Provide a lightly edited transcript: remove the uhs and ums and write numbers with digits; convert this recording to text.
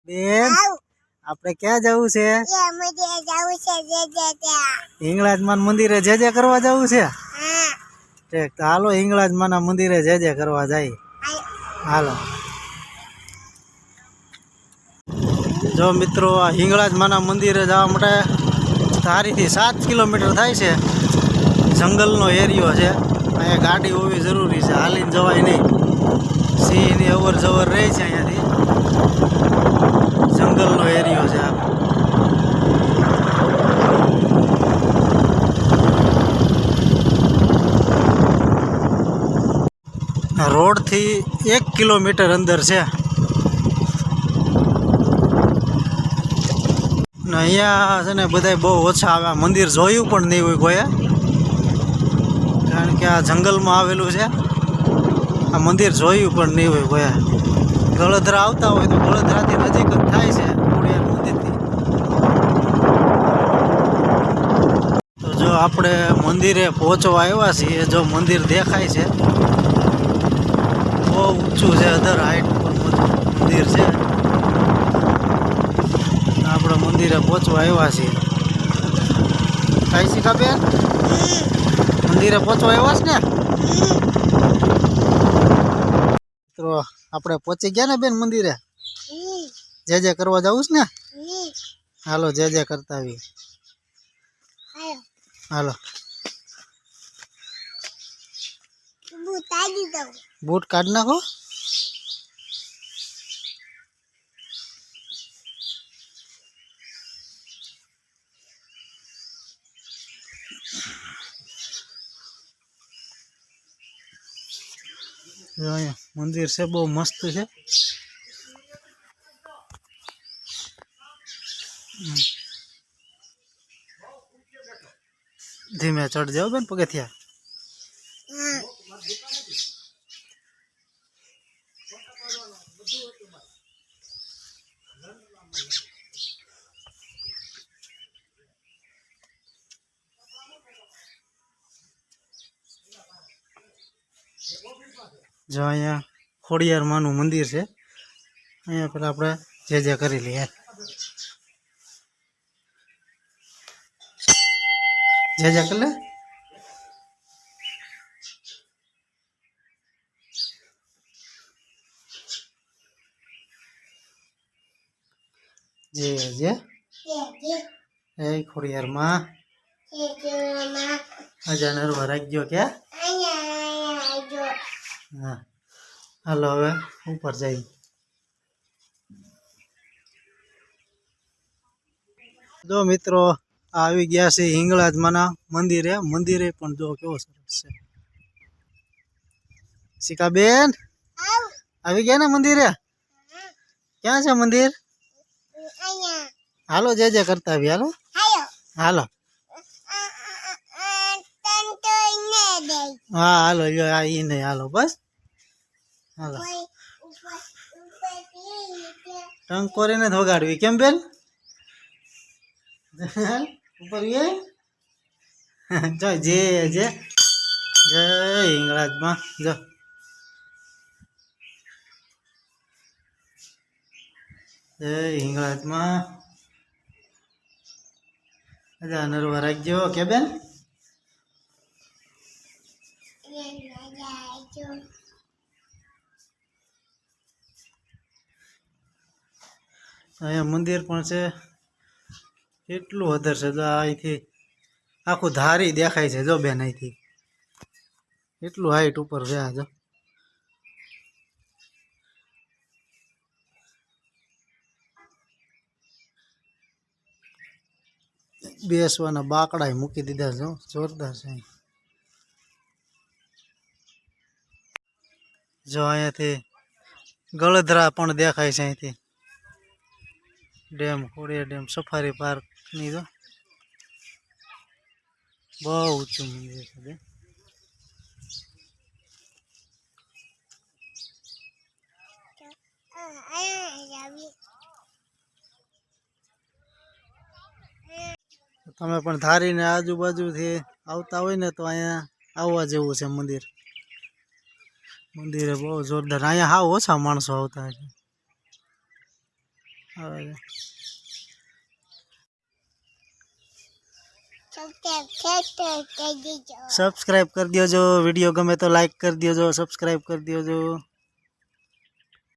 બેન આપણે ક્યાં જવું છે? હિંગળાજમાન મંદિરે જે કરવા જવું છે. ઠીક, તો હાલો હિંગળાજમાના મંદિરે જે કરવા જાય. હાલો જો મિત્રો, આ હિંગળાજમાના મંદિરે જવા માટે ધારીથી 7 કિલોમીટર થાય છે. જંગલનો એરિયો છે, અહીંયા ગાડી હોવી જરૂરી છે, હાલીને જવાય નહીં. સિંહની અવર જવર રહે છે અહીંયાથી. જંગલનો એરિયો છે આ. રોડથી 1 કિલોમીટર અંદર છે. ને અહીંયા છે ને બધા બહુ ઓછા આવે. મંદિર જોયું પણ નહીં હોય કોઈએ, કારણ કે આ જંગલમાં આવેલું છે. આ મંદિર જોયું પણ નહીં હોય કોઈએ. ગળધરા આવતા હોય તો ગળધરાથી નજીક જ થાય છે ખોડિયાર મંદિરથી. તો જો આપણે મંદિરે પહોંચવા આવ્યા છીએ. જો મંદિર દેખાય છે, બહુ ઊંચું છે, અધર હાઈટ પર મંદિર છે. આપણે મંદિરે પહોંચવા આવ્યા છીએ. કાંઈ શીખા બેન, મંદિરે પહોંચવા આવ્યા છે ને? તો આપણે પહોંચી ગયા ને બેન મંદિરે? જે કરવા જવું છે ને? હાલો જે કરતા આવીએ. હાલો બૂટ કાઢી નાખો. અહીંયા મંદિર છે, બહુ મસ્ત છે. ધીમે ચડ જાવ બેન પગથિયા. જો અહીંયા ખોડિયાર માનું મંદિર છે. અહીંયા પેલા આપણે જે કરી લઈએ. જે કરી લે. જે એ ખોડિયાર માં અજા નરવા રાખજો કે. હા હાલો હવે ઉપર જઈ. જો મિત્રો, આવી ગયા છે હિંગળાજમાના મંદિરે. મંદિરે પણ જો કેવો સરસ છે. શિકાબેન આવી ગયા ને મંદિરે? ક્યાં છે મંદિર? હાલો જે કરતા આવી. હાલો હાલો હા હાલો આ ઈ નહીં. હાલો બસ હાલો. ટંકોરીને જ વગાડવી કેમ બેન? ઉપર જો જે જય હિંગળાજમાં. જો જય હિંગળાજમાં. અજા નરવા રાખજો કે બેન. અહીંયા મંદિર પણ છે. કેટલું અધર છે. જો અહીંથી આખું ધારી દેખાય છે. જો બેન અહીંથી એટલું હાઈટ ઉપર છે. જો બેસવાના બાકડા મૂકી દીધા છે. જોરદાર છે. જો અહીંયાથી ગળધરા પણ દેખાય છે. અહીંથી dam, Khodiyar dam, safari park ની તો બહુ ઊંચું મંદિર છે. તમે પણ ધારીને આજુબાજુથી આવતા હોય ને તો અહીંયા આવવા જેવું છે મંદિર. મંદિરે બહુ જોરદાર. અહીંયા હાવ ઓછા માણસો આવતા છે. આવે સબસ્ક્રાઇબ કરી દેજો. સબસ્ક્રાઈબ કરી દેજો. વિડીયો ગમે તો લાઈક કરી દેજો, સબસ્ક્રાઈબ કરી દેજો.